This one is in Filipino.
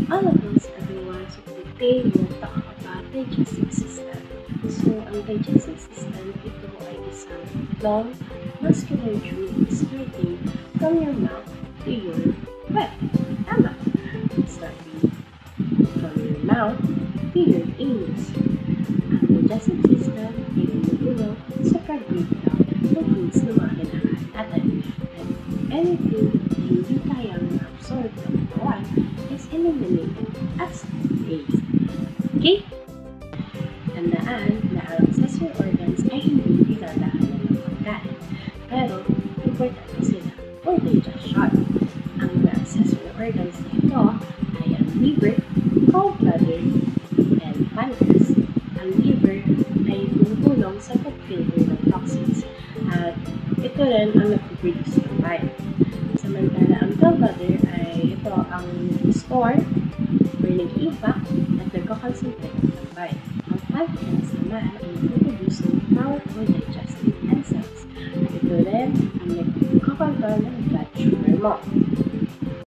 All of those are the ones that they will talk about digestive system. So, ang digestive system, ito ay isang long, muscular tube starting from your mouth to your web. Tama! Starting from your mouth to your anus. Ang digestive system ay gumugulo sa pag-breakdown ng foods na mga kailangan natin. And anything na hindi kayang absorb ng katawan is eliminated as waste. Okay? Tandaan na ang accessory organs ay hindi dinadaanan ng pagkain. Pero, importante sila for digestion. Ang mga accessory organs na ito ay ang liver, gallbladder, and pancreas. Ang liver ay tumutulong sa pag-filter ng toxins at ito rin ang nag-produce ng bile. Samantala, ang gallbladder ay ito ang store or nag-impact at nagkakonsentrate ng bile. Ang pancreas naman ay nag-produce ng powerful digestive enzymes at ito rin ang nagkakontrol ng blood sugar mo.